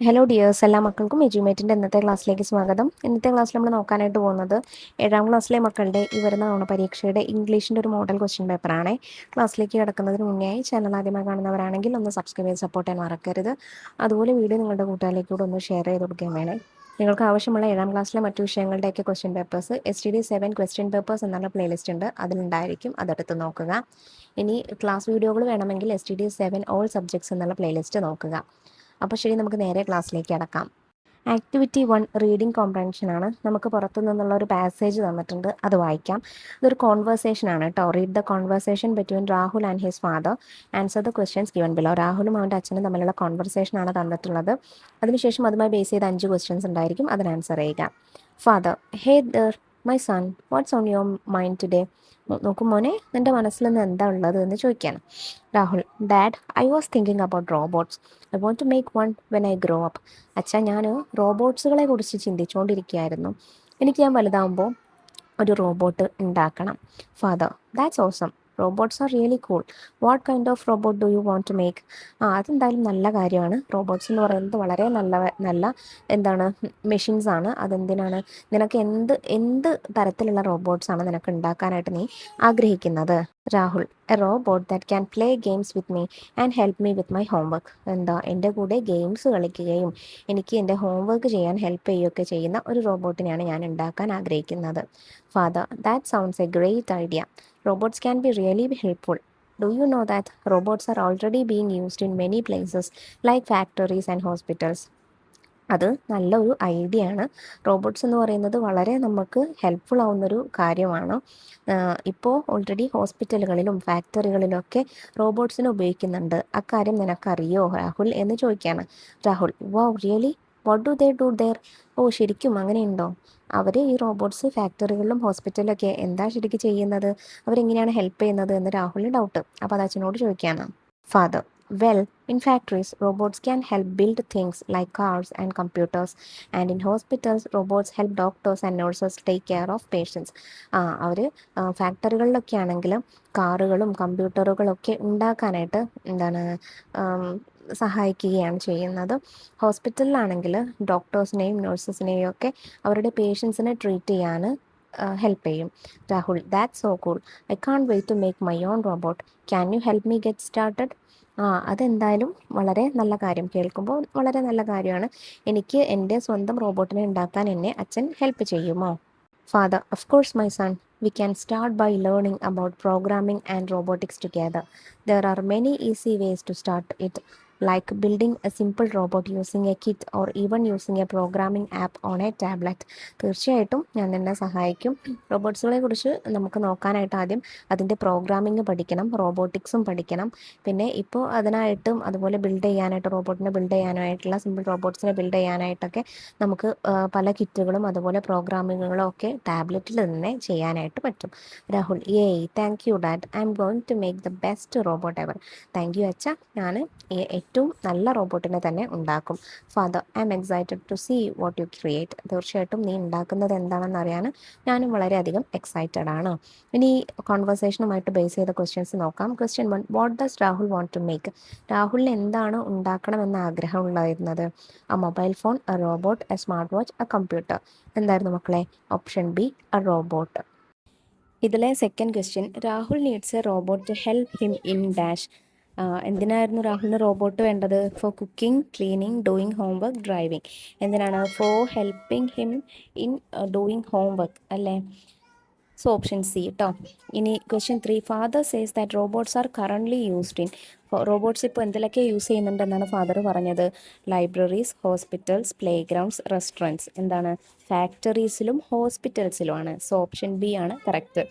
Hello dears, എല്ലാ മക്കൾക്കും എജ്യൂമേറ്റിൻ്റെ ഇന്നത്തെ ക്ലാസ്സിലേക്ക് സ്വാഗതം. ഇന്നത്തെ ക്ലാസ്സിൽ നമ്മൾ നോക്കാനായിട്ട് പോകുന്നത് 7ാം ക്ലാസ്സിലെ മക്കളുടെ ഈ വരുന്ന തവണ പരീക്ഷയുടെ ഇംഗ്ലീഷിൻ്റെ ഒരു മോഡൽ ക്വസ്റ്റ്യൻ പേപ്പറാണ്. ക്ലാസ്സിലേക്ക് കിടക്കുന്നതിന് മുന്നേ ചാനൽ ആദ്യമായി കാണുന്നവരാണെങ്കിൽ ഒന്ന് സബ്സ്ക്രൈബ് ചെയ്ത് സപ്പോർട്ട് ചെയ്യാൻ മറക്കരുത്. അതുപോലെ വീഡിയോ നിങ്ങളുടെ കൂട്ടുകാരിലേക്ക് കൂടെ ഒന്ന് ഷെയർ ചെയ്ത് കൊടുക്കുകയും വേണേ. നിങ്ങൾക്ക് ആവശ്യമുള്ള 7ാം ക്ലാസ്സിലെ മറ്റു വിഷയങ്ങളുടെയൊക്കെ question papers STD7 question papers എന്നുള്ള പ്ലേലിസ്റ്റ് ഉണ്ട്, അതിലുണ്ടായിരിക്കും. അതെടുത്ത് നോക്കുക. ഇനി ക്ലാസ് വീഡിയോകൾ വേണമെങ്കിൽ STD7 ഓൾ സബ്ജക്ട്സ് എന്നുള്ള പ്ലേലിസ്റ്റ് നോക്കുക. അപ്പോൾ ശരി, നമുക്ക് നേരെ ക്ലാസ്സിലേക്ക് കടക്കാം. ആക്ടിവിറ്റി 1 റീഡിംഗ് കോംപ്രഹെൻഷൻ ആണ്. നമുക്ക് പുറത്തു നിന്നുള്ള ഒരു പാസേജ് തന്നിട്ടുണ്ട്, അത് വായിക്കാം. ഇതൊരു കോൺവെർസേഷൻ ആണ് കേട്ടോ. Read the conversation between Rahul and his father, answer the questions given below. രാഹുലും അവൻ്റെ അച്ഛനും തമ്മിലുള്ള കോൺവെർസേഷൻ ആണ് തന്നിട്ടുള്ളത്. അതിനുശേഷം അതുമായി ബേസ് ചെയ്ത് 5 ക്വസ്റ്റ്യൻസ് ഉണ്ടായിരിക്കും, അതിന് ആൻസർ ചെയ്യുക. Father: hey there my son, what's on your mind today? നോക്കും മോനെ, നിൻ്റെ മനസ്സിൽ നിന്ന് എന്താ ഉള്ളത് എന്ന് ചോദിക്കുകയാണ്. Rahul: dad, I was thinking about robots. I want to make one when I grow up. അച്ഛാ, ഞാൻ റോബോട്ട്സുകളെ കുറിച്ച് ചിന്തിച്ചുകൊണ്ടിരിക്കുകയായിരുന്നു. എനിക്ക് ഞാൻ വലുതാവുമ്പോൾ ഒരു റോബോട്ട് ഉണ്ടാക്കണം. Father: that's awesome. Robots are really cool. What kind of robot do you want to make? അതെന്തായാലും നല്ല കാര്യമാണ്. റോബോട്ട്സ് എന്ന് പറയുന്നത് വളരെ നല്ല എന്താണ് മെഷീൻസ് ആണ്. അതെന്തിനാണ് നിനക്ക് എന്ത് തരത്തിലുള്ള റോബോട്ട്സാണ് നിനക്ക് ഉണ്ടാക്കാനായിട്ട് നീ ആഗ്രഹിക്കുന്നത്? Rahul: A robot that can play games with me and help me with my homework. എൻ്റെ കൂടെ ഗെയിംസ് കളിക്കുകയും എനിക്ക് എൻ്റെ ഹോംവർക്ക് ചെയ്യാൻ ഹെൽപ്പ് ചെയ്യുകയൊക്കെ ചെയ്യുന്ന ഒരു റോബോട്ടിനെയാണ് ഞാൻ ഉണ്ടാക്കാൻ ആഗ്രഹിക്കുന്നത്. Father: that sounds a great idea. Robots can be really helpful. Do you know that robots are already being used in many places like factories and hospitals? അത് നല്ലൊരു ഐഡിയ ആണ്. റോബോട്ട്സ് എന്ന് പറയുന്നത് വളരെ നമുക്ക് ഹെൽപ്ഫുൾ ആവുന്നൊരു കാര്യമാണ്. ഇപ്പോൾ ഓൾറെഡി ഹോസ്പിറ്റലുകളിലും ഫാക്ടറികളിലൊക്കെ റോബോട്ട്സിനെ ഉപയോഗിക്കുന്നുണ്ട്. അക്കാര്യം നിനക്കറിയോ രാഹുൽ എന്ന് ചോദിക്കുകയാണ്. Rahul: wow, really? What do they do there? ഓ, ശരിക്കും അങ്ങനെയുണ്ടോ? അവർ ഈ റോബോട്ട്സ് ഫാക്ടറികളിലും ഹോസ്പിറ്റലിലൊക്കെ എന്താ ശരിക്കും ചെയ്യുന്നത്? അവരെങ്ങനെയാണ് ഹെൽപ്പ് ചെയ്യുന്നത് എന്ന് രാഹുലിന് ഡൗട്ട്. അപ്പോൾ അത് അച്ഛനോട് ചോദിക്കുകയാണ്. Father: well, in factories, robots can help build things like cars and computers. And in hospitals, robots help doctors and nurses take care of patients. അവർ ഫാക്ടറികളിലൊക്കെ ആണെങ്കിൽ കാറുകളും കമ്പ്യൂട്ടറുകളൊക്കെ ഉണ്ടാക്കാനായിട്ട് സഹായിക്കുകയാണ് ചെയ്യുന്നത്. ഹോസ്പിറ്റലിലാണെങ്കിൽ ഡോക്ടേഴ്സിനെയും നഴ്സസിനെയും ഒക്കെ അവരുടെ പേഷ്യൻസിനെ ട്രീറ്റ് ചെയ്യാൻ ഹെൽപ്പ് ചെയ്യും. Rahul: that's so cool. I can't wait to make my own robot. Can you help me get started? അതെന്തായാലും വളരെ നല്ല കാര്യം. കേൾക്കുമ്പോൾ വളരെ നല്ല കാര്യമാണ്. എനിക്ക് എൻ്റെ സ്വന്തം റോബോട്ടിനെ ഉണ്ടാക്കാൻ എന്നെ അച്ഛൻ ഹെൽപ്പ് ചെയ്യുമോ? Father: of course, my son. We can start by learning about programming and robotics together. There are many easy ways to start it, like building a simple robot using a kit or even using a programming app on a tablet. തീർച്ചയായിട്ടും ഞാൻ നിന്നെ സഹായിക്കും. റോബോട്ട്സുകളെ കുറിച്ച് നമുക്ക് നോക്കാനായിട്ട് ആദ്യം അതിൻ്റെ programming പഠിക്കണം, റോബോട്ടിക്സും പഠിക്കണം. പിന്നെ ഇപ്പോൾ അതിനായിട്ടും അതുപോലെ റോബോട്ടിനെ ബിൽഡ് ചെയ്യാനായിട്ടുള്ള സിമ്പിൾ റോബോട്ട്സിനെ ബിൽഡ് ചെയ്യാനായിട്ടൊക്കെ നമുക്ക് പല കിറ്റുകളും അതുപോലെ പ്രോഗ്രാമിങ്ങുകളും ഒക്കെ ടാബ്ലറ്റിൽ തന്നെ ചെയ്യാനായിട്ട് പറ്റും. Rahul: hey, thank you dad. I'm going to make the best robot ever. Thank you അച്ഛ, ഞാൻ ഏറ്റവും നല്ല റോബോട്ടിനെ തന്നെ ഉണ്ടാക്കും. Father: I'm excited to see what you create. തീർച്ചയായിട്ടും നീ ഉണ്ടാക്കുന്നത് എന്താണെന്ന് അറിയാൻ ഞാനും വളരെയധികം എക്സൈറ്റഡ് ആണ്. ഇനി കോൺവെർസേഷനുമായിട്ട് ബേസ് ചെയ്ത ക്വസ്റ്റ്യൻസ് നോക്കാം. Question 1: what does Rahul want to make? രാഹുലിന് എന്താണ് ഉണ്ടാക്കണമെന്ന് ആഗ്രഹമുണ്ടായിരുന്നത്? A mobile phone, a robot, a smart watch, a computer. എന്തായിരുന്നു മക്കളെ? Option B, a robot. ഇതിലെ second question: Rahul needs a robot to help him in dash. എന്തിനായിരുന്നു രാഹുലിന് റോബോട്ട് വേണ്ടത്? For cooking, cleaning, doing homework, driving. എന്തിനാണ്? For helping him in doing homework അല്ലേ? So option C കേട്ടോ. ഇനി question 3: father says that robots are currently used in. Robots ഇപ്പോൾ എന്തിലൊക്കെ use ചെയ്യുന്നുണ്ടെന്നാണ് ഫാദർ പറഞ്ഞത്? Libraries, hospitals, play grounds, restaurants. എന്താണ്? ഫാക്ടറീസിലും ഹോസ്പിറ്റൽസിലുമാണ്. സോ ഓപ്ഷൻ ബി ആണ് കറക്റ്റ്.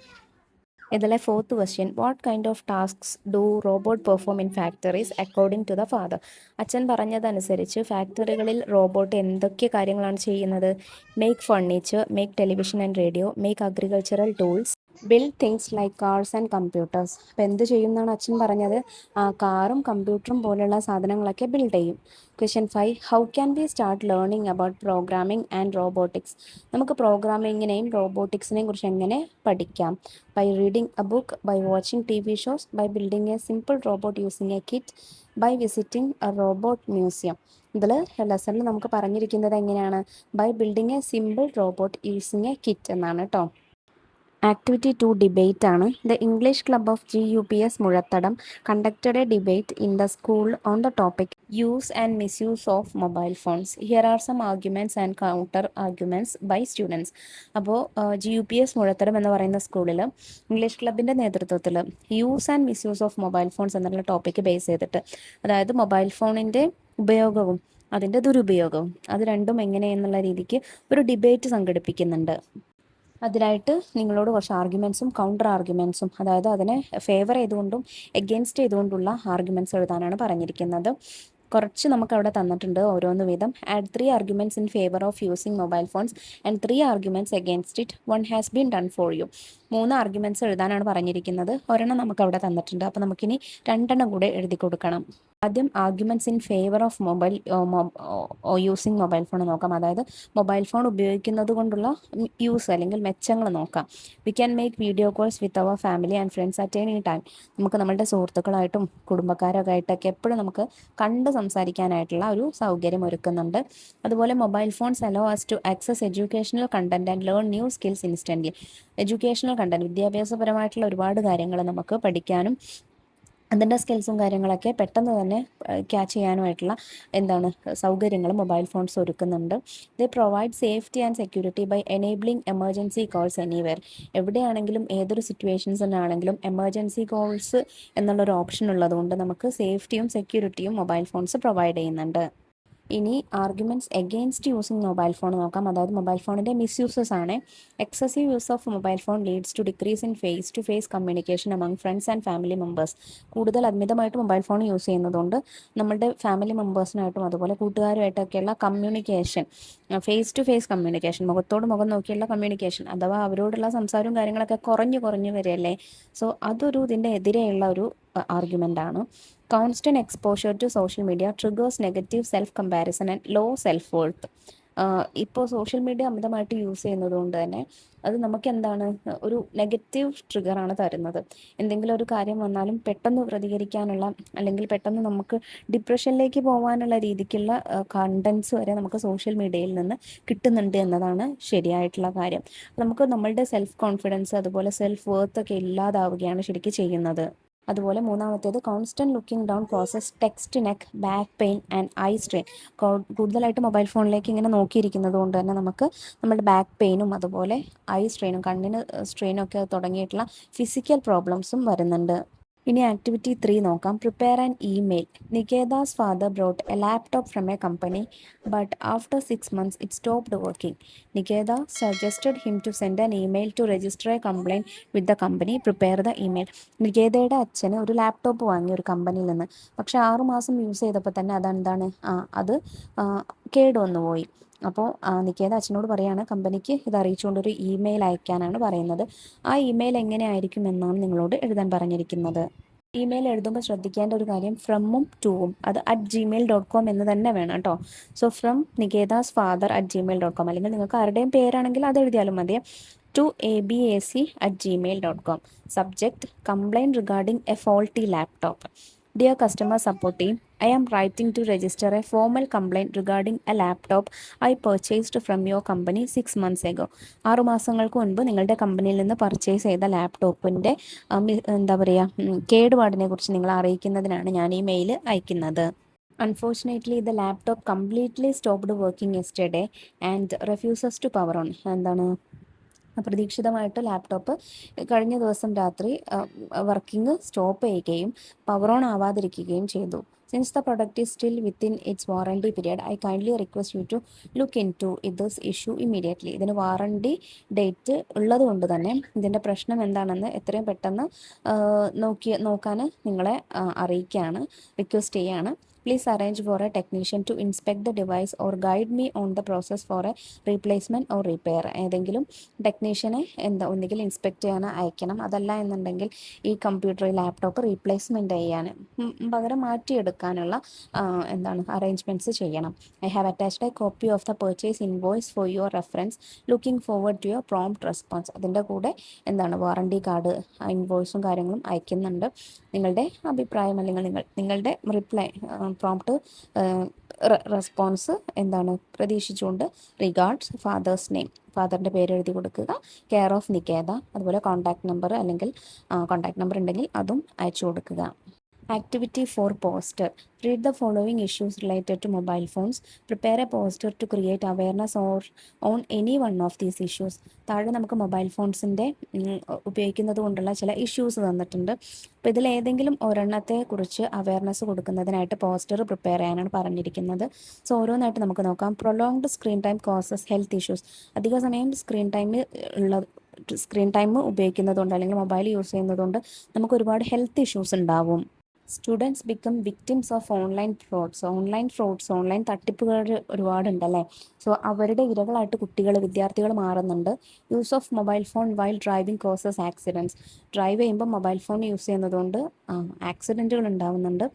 ഇതിലെ fourth question: what kind of tasks do robot perform in factories according to the father? അച്ഛൻ പറഞ്ഞതനുസരിച്ച് ഫാക്ടറികളിൽ റോബോട്ട് എന്തൊക്കെ കാര്യങ്ങളാണ് ചെയ്യുന്നത്? Make furniture, make television and radio, make agricultural tools, build things like cars and computers. അപ്പം എന്ത് ചെയ്യും എന്നാണ് അച്ഛൻ പറഞ്ഞത്? കാറും കമ്പ്യൂട്ടറും പോലുള്ള സാധനങ്ങളൊക്കെ ബിൽഡ് ചെയ്യും. Question 5, how can we start learning about programming and robotics? നമുക്ക് പ്രോഗ്രാമിങ്ങിനെയും റോബോട്ടിക്സിനെയും കുറിച്ച് എങ്ങനെ പഠിക്കാം? By reading a book, by watching TV shows, by building a simple robot using a kit, by visiting a robot museum. ഇതിൽ ലെസണിൽ നമുക്ക് പറഞ്ഞിരിക്കുന്നത് എങ്ങനെയാണ്? By building a simple robot using a kit എന്നാണ് കേട്ടോ. ആക്ടിവിറ്റി 2 ഡിബേറ്റ് ആണ്. The English club of GUPS Muzhathadam conducted a debate in the school on the topic use and misuse of mobile phones. Here are some arguments and counter arguments by students. അപ്പോൾ GUPS Muzhathadam എന്ന് പറയുന്ന സ്കൂളിൽ English ക്ലബിൻ്റെ നേതൃത്വത്തിൽ use and misuse of mobile phones എന്നുള്ള topic base ചെയ്തിട്ട്, അതായത് mobile ഫോണിൻ്റെ ഉപയോഗവും അതിൻ്റെ ദുരുപയോഗവും അത് രണ്ടും എങ്ങനെയെന്നുള്ള രീതിക്ക് ഒരു ഡിബേറ്റ് സംഘടിപ്പിക്കുന്നുണ്ട്. അതിനായിട്ട് നിങ്ങളോട് കുറച്ച് ആർഗ്യുമെൻറ്റ്സും കൗണ്ടർ ആർഗ്യുമെൻറ്റ്സും, അതായത് അതിനെ ഫേവർ ചെയ്തുകൊണ്ടും എഗെയിൻസ്റ്റ് ചെയ്തുകൊണ്ടുള്ള ആർഗ്യുമെൻറ്റ്സ് എഴുതാനാണ് പറഞ്ഞിരിക്കുന്നത്. കുറച്ച് നമുക്ക് അവിടെ തന്നിട്ടുണ്ട് ഓരോന്ന് വീതം. Add 3 arguments in favour of using mobile phones and 3 arguments against it. 1 has been done for you. 3 arguments എഴുതാനാണ് പറഞ്ഞിരിക്കുന്നത്. ഒരെണ്ണം നമുക്ക് അവിടെ തന്നിട്ടുണ്ട്. അപ്പോൾ നമുക്കിനി 2 കൂടെ എഴുതി കൊടുക്കണം. ആദ്യം arguments in favour of using mobile phone നോക്കാം. അതായത് മൊബൈൽ ഫോൺ ഉപയോഗിക്കുന്നത് കൊണ്ടുള്ള യൂസ് അല്ലെങ്കിൽ മെച്ചങ്ങൾ നോക്കാം. We can make video calls with our family and friends at any time. നമുക്ക് നമ്മളുടെ സുഹൃത്തുക്കളായിട്ടും കുടുംബക്കാരൊക്കെ ആയിട്ടൊക്കെ എപ്പോഴും നമുക്ക് കണ്ട് സംസാരിക്കാനായിട്ടുള്ള ഒരു സൗകര്യം ഒരുക്കുന്നുണ്ട്. അതുപോലെ mobile phones allow us to access educational content and learn new skills instantly. Educational content, വിദ്യാഭ്യാസപരമായിട്ടുള്ള ഒരുപാട് കാര്യങ്ങൾ നമുക്ക് പഠിക്കാനും അതിൻ്റെ സ്കിൽസും കാര്യങ്ങളൊക്കെ പെട്ടെന്ന് തന്നെ ക്യാച്ച് ചെയ്യാനുമായിട്ടുള്ള സൗകര്യങ്ങൾ മൊബൈൽ ഫോൺസ് ഒരുക്കുന്നുണ്ട്. They provide safety and security by enabling emergency calls anywhere. എവിടെയാണെങ്കിലും ഏതൊരു സിറ്റുവേഷൻസിനാണെങ്കിലും എമർജൻസി കോൾസ് എന്നുള്ളൊരു ഓപ്ഷൻ ഉള്ളതുകൊണ്ട് നമുക്ക് സേഫ്റ്റിയും സെക്യൂരിറ്റിയും മൊബൈൽ ഫോൺസ് പ്രൊവൈഡ് ചെയ്യുന്നുണ്ട്. ഇനി arguments against using mobile phone നോക്കാം. അതായത് മൊബൈൽ ഫോണിൻ്റെ മിസ്യൂസസ് ആണ്. Excessive use of mobile phone leads to decrease in face to face communication among friends and family members. കൂടുതൽ അമിതമായിട്ട് മൊബൈൽ ഫോൺ യൂസ് ചെയ്യുന്നതുകൊണ്ട് നമ്മുടെ ഫാമിലി മെമ്പേഴ്സിനായിട്ടും അതുപോലെ കൂട്ടുകാരുമായിട്ടൊക്കെയുള്ള communication, face to face communication, മുഖത്തോട് മുഖം നോക്കിയുള്ള കമ്മ്യൂണിക്കേഷൻ അഥവാ അവരോടുള്ള സംസാരവും കാര്യങ്ങളൊക്കെ കുറഞ്ഞു വരികയല്ലേ. സോ അതൊരു ഇതിൻ്റെ എതിരെയുള്ള ഒരു ആർഗ്യുമെൻ്റ് ആണ്. Constant exposure to social media triggers negative self comparison and low self worth. ഇപ്പോൾ സോഷ്യൽ മീഡിയ അമിതമായിട്ട് യൂസ് ചെയ്യുന്നത് കൊണ്ട് തന്നെ അത് നമുക്ക് ഒരു നെഗറ്റീവ് ട്രിഗറാണ് തരുന്നത്. എന്തെങ്കിലും ഒരു കാര്യം വന്നാലും പെട്ടെന്ന് പ്രതികരിക്കാനുള്ള അല്ലെങ്കിൽ പെട്ടെന്ന് നമുക്ക് ഡിപ്രഷനിലേക്ക് പോകാനുള്ള രീതിക്കുള്ള കണ്ടൻസ് വരെ നമുക്ക് സോഷ്യൽ മീഡിയയിൽ നിന്ന് കിട്ടുന്നുണ്ട് എന്നതാണ് ശരിയായിട്ടുള്ള കാര്യം. നമുക്ക് നമ്മളുടെ സെൽഫ് കോൺഫിഡൻസ് അതുപോലെ സെൽഫ് വർത്ത് ഒക്കെ ഇല്ലാതാവുകയാണ് ശരിക്കും ചെയ്യുന്നത്. അതുപോലെ മൂന്നാമത്തേത് constant looking down causes text neck back pain and I strain. കൂടുതലായിട്ട് മൊബൈൽ ഫോണിലേക്ക് ഇങ്ങനെ നോക്കിയിരിക്കുന്നത് കൊണ്ട് തന്നെ നമുക്ക് നമ്മുടെ ബാക്ക് പെയിനും അതുപോലെ ഐ സ്ട്രെയിനും കണ്ണിന് സ്ട്രെയിനും ഒക്കെ തുടങ്ങിയിട്ടുള്ള ഫിസിക്കൽ പ്രോബ്ലംസും വരുന്നുണ്ട്. ഇനി ആക്ടിവിറ്റി 3 നോക്കാം. Prepare an email. Niketa's father brought a laptop from a company but after 6 months it stopped working. Nikeda suggested him to send an email to register a complaint with the company. Prepare the email. നികേതയുടെ അച്ഛന് ഒരു laptop വാങ്ങി ഒരു കമ്പനിയിൽ നിന്ന്. പക്ഷെ 6 മാസം use ചെയ്തപ്പോൾ തന്നെ അത് കേടുവന്നു പോയി. അപ്പോൾ നികേത അച്ഛനോട് പറയാണ് കമ്പനിക്ക് ഇത് അറിയിച്ചുകൊണ്ടൊരു ഇമെയിൽ അയക്കാനാണ് പറയുന്നത്. ആ ഇമെയിൽ എങ്ങനെ ആയിരിക്കും എന്നാണ് നിങ്ങളോട് എഴുതാൻ പറഞ്ഞിരിക്കുന്നത്. ഇമെയിൽ എഴുതുമ്പോൾ ശ്രദ്ധിക്കേണ്ട ഒരു കാര്യം ഫ്രമും ടൂവും അത് @gmail.com എന്ന് തന്നെ വേണം കേട്ടോ. സോ ഫ്രം നികേതാസ് ഫാദർ @gmail.com, അല്ലെങ്കിൽ നിങ്ങൾക്ക് ആരുടെയും പേരാണെങ്കിൽ അത് എഴുതിയാലും മതി. to abac@gmail.com. Subject: complaint regarding a faulty laptop. Dear customer support team, I am writing to register a formal complaint regarding a laptop I purchased from your company 6 months ago. 6 മാസങ്ങൾക്ക് മുൻപ് നിങ്ങളുടെ കമ്പനിയിൽ നിന്ന് പർച്ചേസ് ചെയ്ത ലാപ്ടോപ്പിൻ്റെ കേടുപാടിനെ കുറിച്ച് നിങ്ങളെ അറിയിക്കുന്നതിനാണ് ഞാൻ ഈ മെയിൽ അയക്കുന്നത്. Unfortunately, the laptop completely stopped working yesterday and refuses to power on. അപ്രതീക്ഷിതമായിട്ട് ലാപ്ടോപ്പ് കഴിഞ്ഞ ദിവസം രാത്രി വർക്കിംഗ് സ്റ്റോപ്പ് ചെയ്യുകയും പവർ ഓൺ ആവാതിരിക്കുകയും ചെയ്തു. Since the product is still within its warranty period, I kindly request you to look in to this issue immediately. ഇതിന് warranty date ഉള്ളത് കൊണ്ട് തന്നെ ഇതിൻ്റെ പ്രശ്നം എന്താണെന്ന് എത്രയും പെട്ടെന്ന് നോക്കാൻ നിങ്ങളെ അറിയിക്കുകയാണ്, റിക്വസ്റ്റ് ചെയ്യുകയാണ്. Please arrange for a technician to inspect the device or guide me on the process for a replacement or repair. ഏതെങ്കിലും ടെക്നീഷ്യനെ ഒന്നുകിൽ ഇൻസ്പെക്ട് ചെയ്യാൻ അയക്കണം, അതല്ല എന്നുണ്ടെങ്കിൽ ഈ കമ്പ്യൂട്ടർ ലാപ്ടോപ്പ് റീപ്ലേസ്മെൻറ്റ് ചെയ്യാൻ പകരം മാറ്റിയെടുക്കാനുള്ള അറേഞ്ച്മെൻറ്റ്സ് ചെയ്യണം. I have attached a copy of the purchase invoice for your reference, looking forward to your prompt response. അതിൻ്റെ കൂടെ വാറണ്ടി കാർഡ് ഇൻവോയ്സും കാര്യങ്ങളും അയക്കുന്നുണ്ട്. നിങ്ങളുടെ അഭിപ്രായം അല്ലെങ്കിൽ നിങ്ങളുടെ റിപ്ലൈ പ്രോംപ്റ്റ് റെസ്പോൺസ് പ്രതീക്ഷിച്ചുകൊണ്ട് റിഗാർഡ്സ് ഫാദേഴ്സ് നെയിം, ഫാദറിൻ്റെ പേര് എഴുതി കൊടുക്കുക, കെയർ ഓഫ് നിക്കേത, അതുപോലെ കോൺടാക്ട് നമ്പർ അല്ലെങ്കിൽ കോൺടാക്ട് നമ്പർ ഉണ്ടെങ്കിൽ അതും അയച്ചു കൊടുക്കുക. Activity 4 poster. Read the following issues related to mobile phones. Prepare a poster to create awareness on any one of these issues. താഴെ നമുക്ക് മൊബൈൽ ഫോൺസിൻ്റെ ഉപയോഗിക്കുന്നത് കൊണ്ടുള്ള ചില ഇഷ്യൂസ് തന്നിട്ടുണ്ട്. അപ്പോൾ ഇതിൽ ഏതെങ്കിലും ഒരെണ്ണത്തെ കുറിച്ച് അവയർനെസ് കൊടുക്കുന്നതിനായിട്ട് പോസ്റ്റർ പ്രിപ്പയർ ചെയ്യാനാണ് പറഞ്ഞിരിക്കുന്നത്. സോ ഓരോന്നായിട്ട് നമുക്ക് നോക്കാം. Prolonged screen time causes health issues. അധിക സമയം സ്ക്രീൻ ടൈം ഉപയോഗിക്കുന്നതുകൊണ്ട് അല്ലെങ്കിൽ മൊബൈൽ യൂസ് ചെയ്യുന്നതുകൊണ്ട് നമുക്ക് ഒരുപാട് ഹെൽത്ത് ഇഷ്യൂസ് ഉണ്ടാവും. Students become victims of online frauds, online തട്ടിപ്പുകൾ ഒരുപാടുണ്ടല്ലേ. സോ അവരുടെ ഇരകളായിട്ട് വിദ്യാർത്ഥികൾ മാറുന്നുണ്ട്. Use of mobile phone while driving causes accidents. Drive ചെയ്യുമ്പോൾ മൊബൈൽ ഫോൺ യൂസ് ചെയ്യുന്നതുകൊണ്ട് ആക്സിഡൻറ്റുകൾ ഉണ്ടാവുന്നുണ്ട്.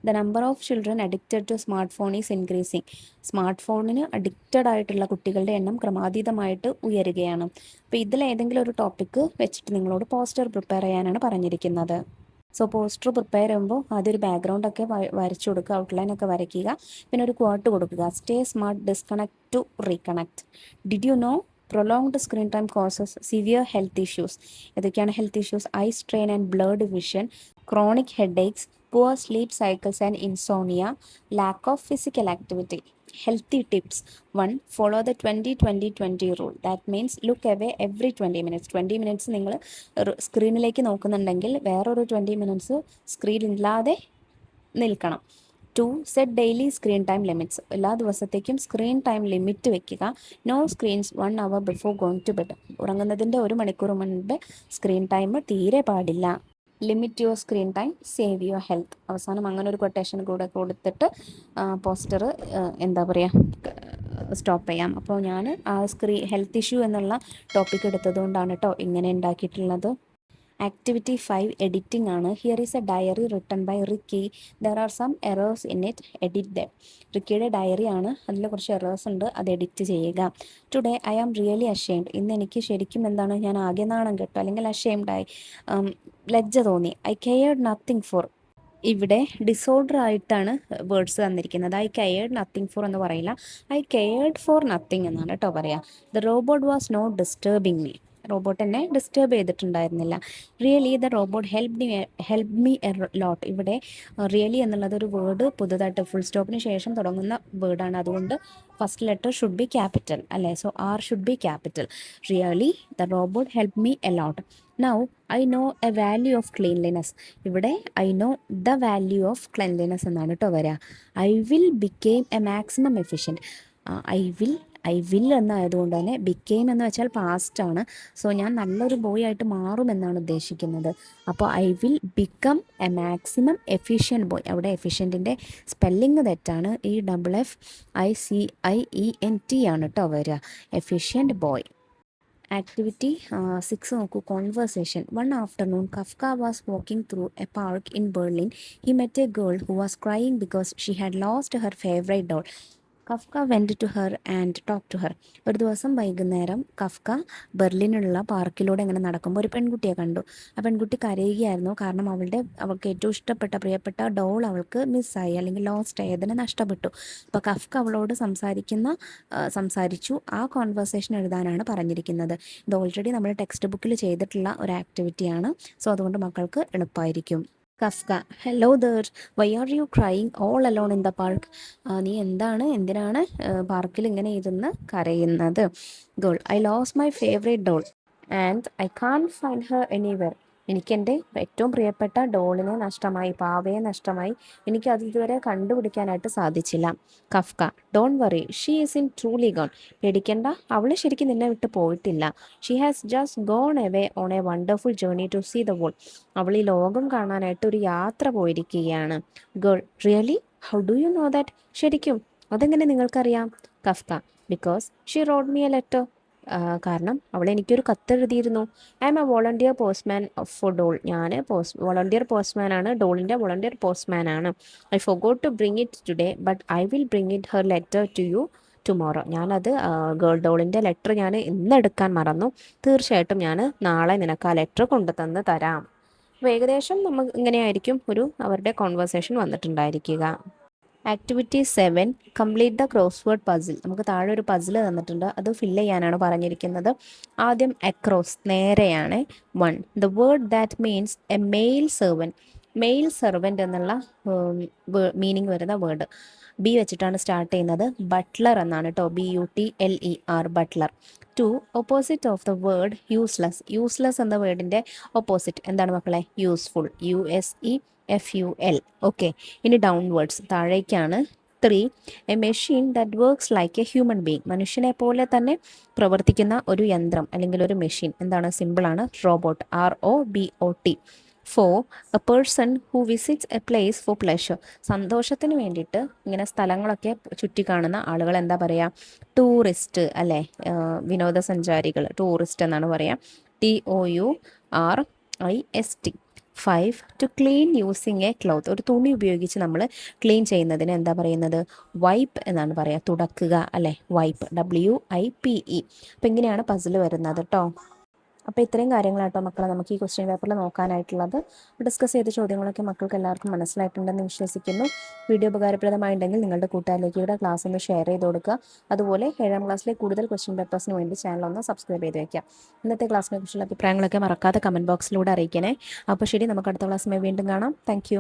The number of children addicted to smart phone is increasing. Smart ഫോണിന് അഡിക്റ്റഡ് ആയിട്ടുള്ള കുട്ടികളുടെ എണ്ണം ക്രമാതീതമായിട്ട് ഉയരുകയാണ്. അപ്പോൾ ഇതിലേതെങ്കിലും ഒരു ടോപ്പിക്ക് വെച്ചിട്ട് നിങ്ങളോട് പോസ്റ്റർ പ്രിപ്പയർ ചെയ്യാനാണ് പറഞ്ഞിരിക്കുന്നത്. സോ പോസ്റ്റർ പ്രിപ്പയർ ചെയ്യുമ്പോൾ ആദ്യം ഒരു ബാക്ക്ഗ്രൗണ്ടൊക്കെ വരച്ചു കൊടുക്കുക, ഔട്ട്ലൈനൊക്കെ വരയ്ക്കുക, പിന്നെ ഒരു ക്വാട്ട് കൊടുക്കുക. Stay smart, disconnect to reconnect. Did you know prolonged screen time causes severe health issues. ഏതൊക്കെയാണ് health issues? Eye strain and blurred vision, chronic headaches, poor sleep cycles and insomnia, lack of physical activity. Healthy tips. 1. Follow the 20-20-20 rule. That means look away every 20 minutes. 20 minutes നിങ്ങൾ സ്ക്രീനിലേക്ക് നോക്കുന്നുണ്ടെങ്കിൽ വേറൊരു 20 minutes screen ഇല്ലാതെ നിൽക്കണം. 2. Set daily screen time limits. എല്ലാ ദിവസത്തേക്കും screen time limit വെക്കുക. No screens 1 hour before going to bed. ഉറങ്ങുന്നതിൻ്റെ 1 മണിക്കൂർ മുൻപ് സ്ക്രീൻ ടൈം തീരെ പാടില്ല. Limit your screen time, save your health. അവസാനം അങ്ങനെ ഒരു കൊട്ടേഷൻ കൂടെ കൊടുത്തിട്ട് പോസ്റ്റർ സ്റ്റോപ്പ് ചെയ്യാം. അപ്പോൾ ഞാൻ ഹെൽത്ത് ഇഷ്യൂ എന്നുള്ള ടോപ്പിക് എടുത്തതുകൊണ്ടാണ് കേട്ടോ ഇങ്ങനെ ഉണ്ടാക്കിയിട്ടുള്ളത്. ആക്ടിവിറ്റി 5 എഡിറ്റിംഗ് ആണ്. Here is a diary written by Ricky. There are some errors in it, edit them. റിക്കിയുടെ ഡയറി ആണ്, അതിൽ കുറച്ച് എറേഴ്സ് ഉണ്ട്, അത് എഡിറ്റ് ചെയ്യുക. Today I am really ashamed. ഇന്ന് എനിക്ക് ശരിക്കും ഞാൻ ആകെ നാണം കെട്ടു അല്ലെങ്കിൽ അഷെയിംഡായി, ലജ്ജ തോന്നി. I cared nothing for. ഇവിടെ ഡിസോർഡർ ആയിട്ടാണ് വേർഡ്സ് തന്നിരിക്കുന്നത്. ഐ കെയർഡ് നത്തിങ് ഫോർ എന്ന് പറയില്ല, ഐ കെയർഡ് ഫോർ നത്തിങ് എന്നാണ് കേട്ടോ പറയുക. The robot was not disturbing me. Robot എന്നെ ഡിസ്റ്റർബ് ചെയ്തിട്ടുണ്ടായിരുന്നില്ല. Really the robot help me a lot. ഇവിടെ റിയലി എന്നുള്ളത് ഒരു വേർഡ് പുതുതായിട്ട് ഫുൾ സ്റ്റോപ്പിന് ശേഷം തുടങ്ങുന്ന വേർഡാണ്, അതുകൊണ്ട് first letter should be capital അല്ലേ. So R should be capital. Really the robot help me a lot. Now I know a value of cleanliness. ഇവിടെ I know the value of cleanliness എന്നാണ് കേട്ടോ വരിക. I will become a maximum efficient. I will എന്നായതുകൊണ്ട് തന്നെ become എന്ന് വെച്ചാൽ past ആണ്. So ഞാൻ നല്ലൊരു ബോയ് ആയിട്ട് മാറുമെന്നാണ് ഉദ്ദേശിക്കുന്നത്. അപ്പോൾ I will become A maximum efficient boy. അവിടെ എഫിഷ്യൻറ്റിൻ്റെ സ്പെല്ലിങ് തെറ്റാണ്. EFFICIENT ആണ് കേട്ടോ വരിക, എഫിഷ്യൻറ്റ് ബോയ്. ആക്ടിവിറ്റി 6 നോക്കൂ. Conversation. One afternoon Kafka was walking through a park in Berlin. He met a girl who was crying because she had lost her favourite doll. Kafka went to her and talk to her. ഒരു ദിവസം വൈകുന്നേരം Kafka ബെർലിനുള്ള പാർക്കിലൂടെ ഇങ്ങനെ നടക്കുമ്പോൾ ഒരു പെൺകുട്ടിയെ കണ്ടു. ആ പെൺകുട്ടി കരയുകയായിരുന്നു, കാരണം അവൾക്ക് ഏറ്റവും ഇഷ്ടപ്പെട്ട പ്രിയപ്പെട്ട ഡോൾ അവൾക്ക് മിസ്സായി അല്ലെങ്കിൽ ലോസ്റ്റ് ആയി, അതിനെ നഷ്ടപ്പെട്ടു. അപ്പോൾ കഫ്ക അവളോട് സംസാരിച്ചു. ആ കോൺവെർസേഷൻ എഴുതാനാണ് പറഞ്ഞിരിക്കുന്നത്. ഇത് ഓൾറെഡി നമ്മൾ ടെക്സ്റ്റ് ബുക്കിൽ ചെയ്തിട്ടുള്ള ഒരു ആക്ടിവിറ്റിയാണ്. സോ അതുകൊണ്ട് മക്കൾക്ക് എളുപ്പമായിരിക്കും. Kafka. Hello there, why are you crying all alone in the park. നീ എന്തിനാണ് പാർക്കിൽ ഇങ്ങനെ ഇരുന്ന് കരയുന്നത്. Girl. I lost my favourite doll and I can't find her anywhere. എനിക്കെൻ്റെ ഏറ്റവും പ്രിയപ്പെട്ട ഡോളിനെ നഷ്ടമായി, പാവയെ നഷ്ടമായി. എനിക്കത് ഇതുവരെ കണ്ടുപിടിക്കാനായിട്ട് സാധിച്ചില്ല. Kafka. Don't worry, she is in truly gone. പേടിക്കണ്ട, അവൾ ശരിക്കും നിന്നെ വിട്ട് പോയിട്ടില്ല. She has just gone away on a wonderful journey to see the world. അവൾ ഈ ലോകം കാണാനായിട്ട് ഒരു യാത്ര പോയിരിക്കുകയാണ്. Girl. Really how do you know that? ശരിക്കും അതെങ്ങനെ നിങ്ങൾക്കറിയാം? Kafka, because she wrote me a letter. കാരണം അവൾ എനിക്കൊരു കത്തെഴുതിയിരുന്നു. I am a volunteer postman for doll. ഞാൻ വോളണ്ടിയർ പോസ്റ്റ്മാൻ ആണ്, ഡോളിൻ്റെ വോളണ്ടിയർ പോസ്റ്റ്മാൻ ആണ്. I forgot to bring it today but I will bring it her letter to you tomorrow. ഞാനത് girl ഡോളിൻ്റെ letter ഞാൻ ഇന്ന് എടുക്കാൻ മറന്നു. തീർച്ചയായിട്ടും ഞാൻ നാളെ നിനക്ക് ആ ലെറ്റർ കൊണ്ടുതന്ന് തരാം. അപ്പോൾ ഏകദേശം നമുക്ക് ഇങ്ങനെയായിരിക്കും അവരുടെ കോൺവെർസേഷൻ വന്നിട്ടുണ്ടായിരിക്കുക. Activity 7, complete the crossword puzzle. നമുക്ക് താഴെ ഒരു പസിൽ തന്നിട്ടുണ്ട്, അത് ഫില്ല് ചെയ്യാനാണ് പറഞ്ഞിരിക്കുന്നത്. ആദ്യം അക്രോസ്, നേരെയാണ്. 1, the word that means a male servant. Male servant എന്നുള്ള മീനിങ് വരുന്ന വേർഡ് ബി വെച്ചിട്ടാണ് സ്റ്റാർട്ട് ചെയ്യുന്നത്. ബട്ട്ലർ എന്നാണ് കേട്ടോ, BUTLER, butler. 2, opposite of the word useless. Useless എന്ന വേർഡിൻ്റെ ഓപ്പോസിറ്റ് എന്താണ് മക്കളെ? Useful, USEFUL. ഓക്കെ, ഇനി ഡൗൺവേർഡ്സ്, താഴേക്കാണ്. 3, a machine that works like a human being. മനുഷ്യനെ പോലെ തന്നെ പ്രവർത്തിക്കുന്ന ഒരു യന്ത്രം അല്ലെങ്കിൽ ഒരു മെഷീൻ. എന്താണ്? സിമ്പിളാണ്, robot, ROBOT. 4, A person who visits A place for pleasure. സന്തോഷത്തിന് വേണ്ടിയിട്ട് ഇങ്ങനെ സ്ഥലങ്ങളൊക്കെ ചുറ്റിക്കാണുന്ന ആളുകൾ എന്താ പറയുക? ടൂറിസ്റ്റ് അല്ലേ? വിനോദസഞ്ചാരികൾ, ടൂറിസ്റ്റ് എന്നാണ് പറയുക. TOURIST. 5, to clean using a cloth. ഒരു തുണി ഉപയോഗിച്ച് നമ്മൾ ക്ലീൻ ചെയ്യുന്നതിന് എന്താ പറയുന്നത്? വൈപ്പ് എന്നാണ് പറയുക, തുടക്കുക അല്ലേ? Wipe, WIPE. അപ്പോൾ ഇങ്ങനെയാണ് പസിൽ വരുന്നത് കേട്ടോ. അപ്പോൾ ഇത്രയും കാര്യങ്ങളാട്ടോ മക്കളെ നമുക്ക് ഈ ക്വസ്റ്റ്യൻ പേപ്പറിൽ നോക്കാനായിട്ടുള്ളത്. ഡിസ്കസ് ചെയ്ത ചോദ്യങ്ങളൊക്കെ മക്കൾക്ക് എല്ലാവർക്കും മനസ്സിലായിട്ടുണ്ടെന്ന് വിശ്വസിക്കുന്നു. വീഡിയോ ഉപകാരപ്രദമായിട്ടുണ്ടെങ്കിൽ നിങ്ങളുടെ കൂട്ടുകാരിലേക്ക് ഇവിടെ ക്ലാസ് ഒന്ന് ഷെയർ ചെയ്ത് കൊടുക്കുക. അതുപോലെ 7ാം ക്ലാസ്സിലെ കൂടുതൽ ക്വസ്റ്റ്യൻ പേപ്പേഴ്സിന് വേണ്ടി ചാനൽ ഒന്ന് സബ്സ്ക്രൈബ് ചെയ്ത് വയ്ക്കുക. ഇന്നത്തെ ക്ലാസ്സിനെ കുറിച്ചുള്ള അഭിപ്രായങ്ങളൊക്കെ മറക്കാതെ കമൻറ്റ് ബോക്സിലൂടെ അറിയിക്കണേ. അപ്പോൾ ശരി, നമുക്ക് അടുത്ത ക്ലാസ്സിൽ വീണ്ടും കാണാം. താങ്ക്